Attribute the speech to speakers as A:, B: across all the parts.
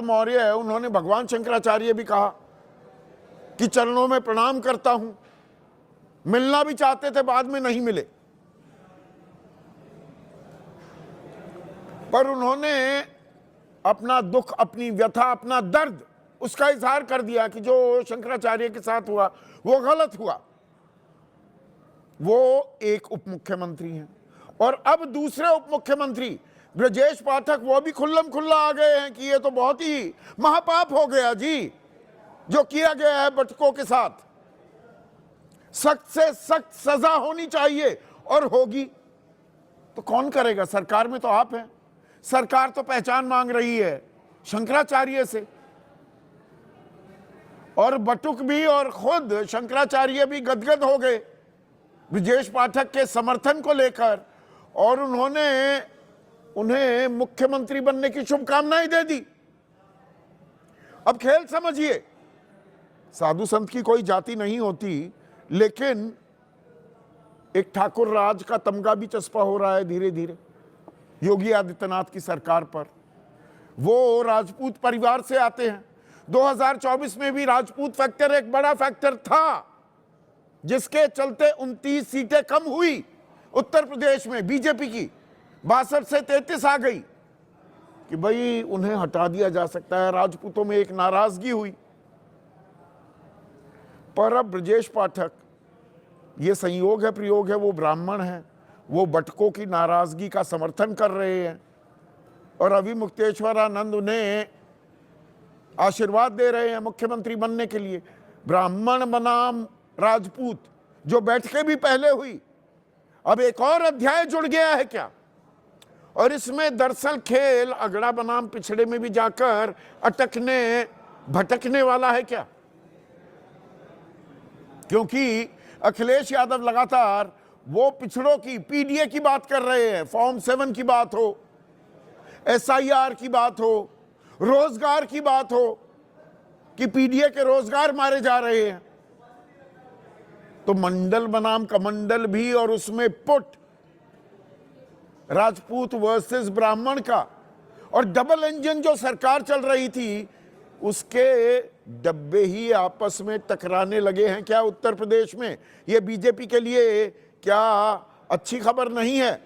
A: मौर्य है, उन्होंने भगवान शंकराचार्य भी कहा कि चरणों में प्रणाम करता हूं। मिलना भी चाहते थे, बाद में नहीं मिले, पर उन्होंने अपना दुख, अपनी व्यथा, अपना दर्द उसका इजहार कर दिया कि जो शंकराचार्य के साथ हुआ वो गलत हुआ। वो एक उप मुख्यमंत्री हैं, और अब दूसरे उप मुख्यमंत्री ब्रजेश पाठक वो भी खुल्लम खुल्ला आ गए हैं कि ये तो बहुत ही महापाप हो गया जी जो किया गया है बटकों के साथ। सख्त से सख्त सजा होनी चाहिए, और होगी। तो कौन करेगा? सरकार में तो आप हैं। सरकार तो पहचान मांग रही है शंकराचार्य से, और बटुक भी और खुद शंकराचार्य भी गदगद हो गए ब्रजेश पाठक के समर्थन को लेकर, और उन्होंने उन्हें मुख्यमंत्री बनने की शुभकामनाएं दे दी। अब खेल समझिए, साधु संत की कोई जाति नहीं होती, लेकिन एक ठाकुर राज का तमगा भी चस्पा हो रहा है धीरे धीरे योगी आदित्यनाथ की सरकार पर। वो राजपूत परिवार से आते हैं। 2024 में भी राजपूत फैक्टर एक बड़ा फैक्टर था, जिसके चलते 29 सीटें कम हुई उत्तर प्रदेश में बीजेपी की, 62 से 33 आ गई कि भाई उन्हें हटा दिया जा सकता है। राजपूतों में एक नाराजगी हुई, पर अब ब्रजेश पाठक, ये संयोग है प्रयोग है, वो ब्राह्मण हैं, वो बटकों की नाराजगी का समर्थन कर रहे हैं, और अभी मुक्तेश्वरानंद उन्हें आशीर्वाद दे रहे हैं मुख्यमंत्री बनने के लिए। ब्राह्मण बनाम राजपूत जो बैठकें भी पहले हुई, अब एक और अध्याय जुड़ गया है क्या? और इसमें दरअसल खेल अगड़ा बनाम पिछड़े में भी जाकर अटकने भटकने वाला है क्या? क्योंकि अखिलेश यादव लगातार वो पिछड़ों की, पीडीए की बात कर रहे हैं, फॉर्म 7 की बात हो, एसआईआर की बात हो, रोजगार की बात हो कि पीडीए के रोजगार मारे जा रहे हैं। तो मंडल बनाम कमंडल भी, और उसमें पुट राजपूत वर्सेस ब्राह्मण का, और डबल इंजन जो सरकार चल रही थी उसके डब्बे ही आपस में टकराने लगे हैं क्या उत्तर प्रदेश में? ये बीजेपी के लिए क्या अच्छी खबर नहीं है?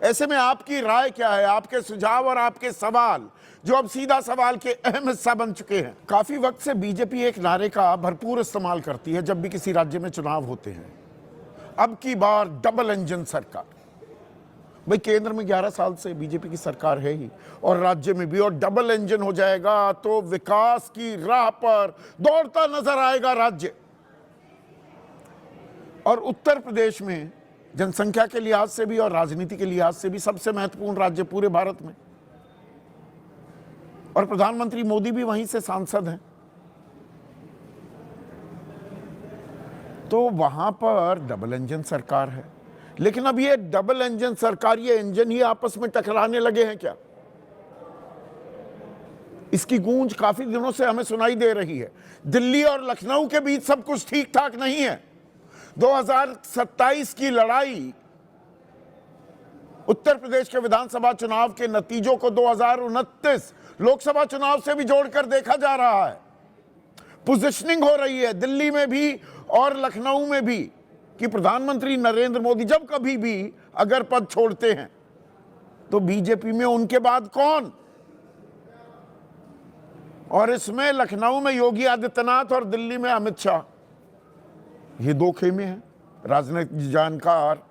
A: ऐसे में आपकी राय क्या है? आपके सुझाव और आपके सवाल, जो अब सीधा सवाल के अहम हिस्सा बन चुके हैं। काफी वक्त से बीजेपी एक नारे का भरपूर इस्तेमाल करती है जब भी किसी राज्य में चुनाव होते हैं, अब की बार डबल इंजन सरकार। भाई केंद्र में 11 साल से बीजेपी की सरकार है ही, और राज्य में भी, और डबल इंजन हो जाएगा तो विकास की राह पर दौड़ता नजर आएगा राज्य। और उत्तर प्रदेश में जनसंख्या के लिहाज से भी और राजनीति के लिहाज से भी सबसे महत्वपूर्ण राज्य पूरे भारत में, और प्रधानमंत्री मोदी भी वहीं से सांसद हैं, तो वहां पर डबल इंजन सरकार है। लेकिन अब ये डबल इंजन सरकार, ये इंजन ही आपस में टकराने लगे हैं क्या? इसकी गूंज काफी दिनों से हमें सुनाई दे रही है। दिल्ली और लखनऊ के बीच सब कुछ ठीक ठाक नहीं है। 2027 की लड़ाई उत्तर प्रदेश के विधानसभा चुनाव के नतीजों को 2029 लोकसभा चुनाव से भी जोड़कर देखा जा रहा है। पोजीशनिंग हो रही है दिल्ली में भी और लखनऊ में भी कि प्रधानमंत्री नरेंद्र मोदी जब कभी भी अगर पद छोड़ते हैं तो बीजेपी में उनके बाद कौन? और इसमें लखनऊ में योगी आदित्यनाथ और दिल्ली में अमित शाह, ये दो खेमे हैं। राजनीतिक जानकार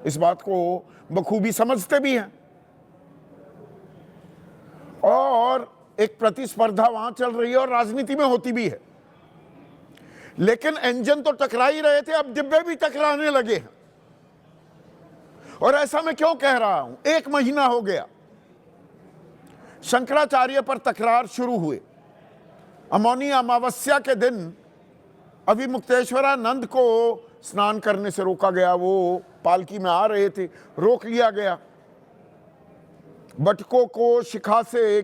A: इस बात को बखूबी समझते भी हैं, और एक प्रतिस्पर्धा वहां चल रही है और राजनीति में होती भी है। लेकिन इंजन तो टकरा ही रहे थे, अब डिब्बे भी टकराने लगे हैं। और ऐसा मैं क्यों कह रहा हूं? 1 महीना हो गया शंकराचार्य पर तकरार शुरू हुए। अमौनी अमावस्या के दिन अभी मुक्तेश्वरानंद को स्नान करने से रोका गया, वो पालकी में आ रहे थे, रोक लिया गया। बटकों को शिखा से